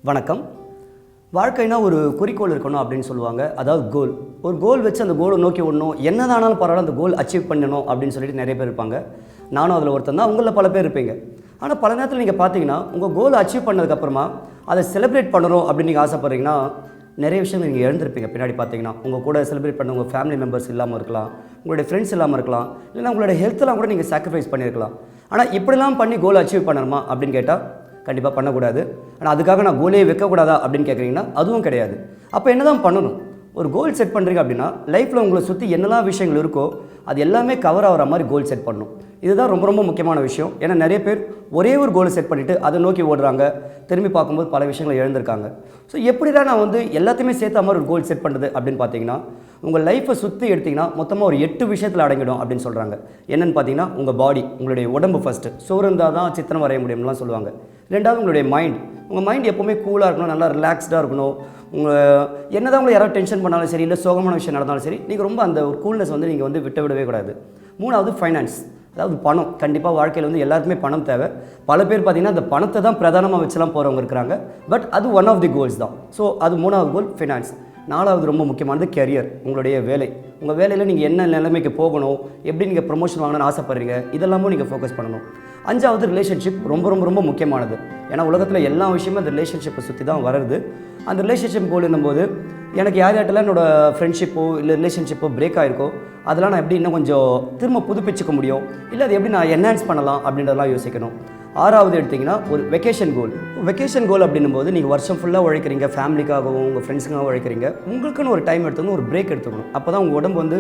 வணக்கம். வாழ்க்கைனா ஒரு குறிக்கோள் இருக்கணும் அப்படின்னு சொல்லுவாங்க. அதாவது கோல். ஒரு கோல் வச்சு அந்த கோலை நோக்கி ஓடணும். என்னதானாலும் பரவாயில்ல அந்த கோல் அச்சீவ் பண்ணணும் அப்படின்னு சொல்லிட்டு நிறைய பேர் இருப்பாங்க. நானும் அதில் ஒருத்தன் தான். உங்களில் பல பேர் இருப்பீங்க. ஆனால் பல நேரத்தில் நீங்கள் பார்த்தீங்கன்னா உங்கள் கோலை அச்சீவ் பண்ணதுக்கப்புறமா அதை செலிப்ரேட் பண்ணணும் அப்படின்னு நீங்கள் ஆசைப்பட்றீங்கன்னா நிறைய விஷயங்கள் நீங்கள் எழுந்திருப்பீங்க. பின்னாடி பார்த்தீங்கன்னா உங்கள் கூட செலிப்ரேட் பண்ண உங்கள் ஃபேமிலி மெம்பர்ஸ் இல்லாமல் இருக்கலாம், உங்களுடைய ஃப்ரெண்ட்ஸ் இல்லாமல் இருக்கலாம், இல்லைனா உங்களோட ஹெல்த்தெல்லாம் கூட நீங்கள் சாக்ரிஃபைஸ் பண்ணியிருக்கலாம். ஆனால் இப்படிலாம் பண்ணி கோல் அச்சீவ் பண்ணணுமா அப்படின்னு கேட்டால் கண்டிப்பாக பண்ணக்கூடாது. ஆனால் அதுக்காக நான் கோலே வைக்கக்கூடாதா அப்படின்னு கேட்குறீங்கன்னா அதுவும் கிடையாது. அப்போ என்ன தான் பண்ணணும்? ஒரு கோல் செட் பண்ணுறீங்க அப்படின்னா லைஃப்பில் உங்களை சுற்றி என்னெல்லாம் விஷயங்கள் இருக்கோ அது எல்லாமே கவர் ஆகிற மாதிரி கோல் செட் பண்ணணும். இதுதான் ரொம்ப ரொம்ப முக்கியமான விஷயம். ஏன்னா நிறைய பேர் ஒரே ஒரு கோலை செட் பண்ணிவிட்டு அதை நோக்கி ஓடுறாங்க. திரும்பி பார்க்கும்போது பல விஷயங்களை இழந்திருக்காங்க. ஸோ எப்படிதான் நான் எல்லாத்தையுமே சேர்த்த மாதிரி ஒரு கோல் செட் பண்ணுறது அப்படின்னு பார்த்தீங்கன்னா உங்கள் லைஃப்பை சுற்றி எடுத்திங்கன்னா மொத்தமாக ஒரு 8 விஷயத்தில் அடங்கிடும் அப்படின்னு சொல்கிறாங்க. என்னென்னு பார்த்தீங்கன்னா உங்கள் பாடி, உங்களுடைய உடம்பு ஃபஸ்ட்டு. சோறு இருந்தால் தான் சித்திரம் வரைய முடியும்லாம் சொல்லுவாங்க. ரெண்டாவது உங்களுடைய மைண்ட். உங்கள் மைண்ட் எப்போவுமே கூலாக இருக்கணும், நல்லா ரிலாக்ஸ்டாக இருக்கணும். என்ன தான் உங்களை யாராவது டென்ஷன் பண்ணாலும் சரி, இல்லை சோகமான விஷயம் நடந்தாலும் சரி, நீங்கள் ரொம்ப அந்த ஒரு கூல்னஸ் நீங்கள் விட்டு விடவே கூடாது. மூணாவது ஃபைனான்ஸ். அதாவது பணம். கண்டிப்பாக வாழ்க்கையில் எல்லாருக்குமே பணம் தேவை. பல பேர் பார்த்திங்கன்னா அந்த பணத்தை தான் பிரதானமாக வச்சுலாம் போகிறவங்க இருக்கிறாங்க. பட் அது ஒன் ஆஃப் தி கோல்ஸ் தான். ஸோ அது மூணாவது கோல் ஃபைனான்ஸ். நாலாவது ரொம்ப முக்கியமானது கெரியர், உங்களுடைய வேலை. உங்கள் வேலையில் நீங்கள் என்ன நிலைமைக்கு போகணும், எப்படி நீங்கள் ப்ரொமோஷன் வாங்கணும்னு ஆசைப்படுறீங்க, இதெல்லாமும் நீங்கள் ஃபோக்கஸ் பண்ணணும். அஞ்சாவது ரிலேஷன்ஷிப். ரொம்ப ரொம்ப ரொம்ப முக்கியமானது. ஏன்னா உலகத்தில் எல்லா விஷயமும் அந்த ரிலேஷன்ஷிப்பை சுற்றி தான் வருது. அந்த ரிலேஷன்ஷிப் கோல் என்னும்போது எனக்கு யார்கிட்டலாம் என்னோடய ஃப்ரெண்ட்ஷிப்போ இல்லை ரிலேஷன்ஷிப்போ பிரேக் ஆகிருக்கோ அதெல்லாம் நான் எப்படி இன்னும் கொஞ்சம் திரும்ப புதுப்பிச்சிக்க முடியும், இல்லை அது எப்படி நான் என்ஹான்ஸ் பண்ணலாம் அப்படின்றதெல்லாம் யோசிக்கணும். ஆறாவது எடுத்திங்கன்னா ஒரு வெக்கேஷன் கோல். வெக்கேஷன் கோல் அப்படின்னும்போது நீங்கள் வருஷம் ஃபுல்லாக உழைக்கிறீங்க, ஃபேமிலிக்காகவும் உங்கள் ஃப்ரெண்ட்ஸுக்காகவும் உழைக்கிறீங்க. உங்களுக்குன்னு ஒரு டைம் எடுத்துக்கணும், ஒரு பிரேக் எடுத்துக்கணும். அப்போ தான் உங்கள் உடம்பு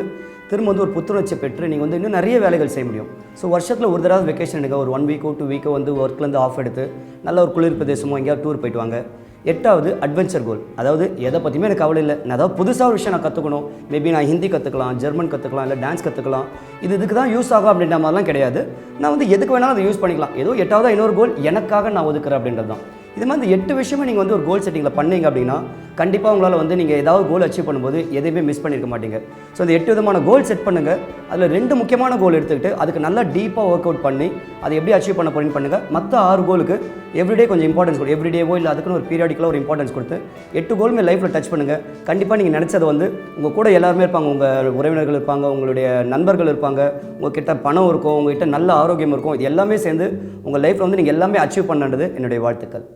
திரும்ப ஒரு புத்துணர்ச்சி பெற்று நீங்கள் இன்னும் நிறைய வேலைகள் செய்ய முடியும். ஸோ வருஷத்தில் ஒரு தடவை வெக்கேஷன் எடுங்க. ஒரு 1 வீக்கோ 2 வீக்கோ ஒர்க்லேருந்து ஆஃப் எடுத்து நல்ல ஒரு குளிர் பிரதேசமோ எங்கேயாவது டூர் போயிட்டு வாங்க. எட்டாவது அட்வென்ச்சர் கோல். அதாவது எதை பற்றியுமே எனக்கு கவலை இல்லை, நான் அதாவது புதுசாக ஒரு விஷயம் நான் கற்றுக்கணும். மேபி நான் ஹிந்தி கற்றுக்கலாம், ஜெர்மன் கற்றுக்கலாம், இல்லை டான்ஸ் கற்றுக்கலாம். இதுக்கு தான் யூஸ் ஆகும் அப்படின்ற மாதிரிலாம் கிடையாது. நான் எதுக்கு வேணாலும் அதை யூஸ் பண்ணிக்கலாம். ஏதோ எட்டாவது இன்னொரு கோல் எனக்காக நான் ஒதுக்குறேன் அப்படின்றது தான். இது மாதிரி இந்த 8 விஷயமே நீங்கள் ஒரு கோல் செட்டிங்கில் பண்ணீங்க அப்படின்னா கண்டிப்பாக உங்களால் நீங்கள் ஏதாவது கோல் அச்சீவ் பண்ணும்போது எதையுமே மிஸ் பண்ணியிருக்க மாட்டீங்க. ஸோ இந்த 8 விதமான கோல் செட் பண்ணுங்கள். அதில் 2 முக்கியமான கோல் எடுத்துக்கிட்டு அதுக்கு நல்லா டீப்பாக ஒர்க் அவுட் பண்ணி அதை எப்படி அச்சீவ் பண்ண போறீங்கன்னு பண்ணுங்கள். மற்ற 6 கோலுக்கு எவ்ரிடே கொஞ்சம் இம்பார்ட்டன்ஸ் கொடுங்க. எவ்ரிடேவோ இல்லை அதுக்குன்னு ஒரு பீரியாடிக்கலாக ஒரு இம்பார்ட்டன்ஸ் கொடுத்து 8 கோலுமே லைஃப்பில் டச் பண்ணுங்கள். கண்டிப்பாக நீங்கள் நினச்சதை உங்கள் கூட எல்லாருமே இருப்பாங்க. உங்கள் உறவினர்கள் இருப்பாங்க, உங்களுடைய நண்பர்கள் இருப்பாங்க, உங்கள்கிட்ட பணம் இருக்கும், உங்கள்கிட்ட நல்ல ஆரோக்கியம் இருக்கும். இது எல்லாமே சேர்ந்து உங்கள் லைஃப்பில் நீங்கள் எல்லாமே அச்சீவ் பண்ணுறது என்னுடைய வாழ்த்துக்கள்.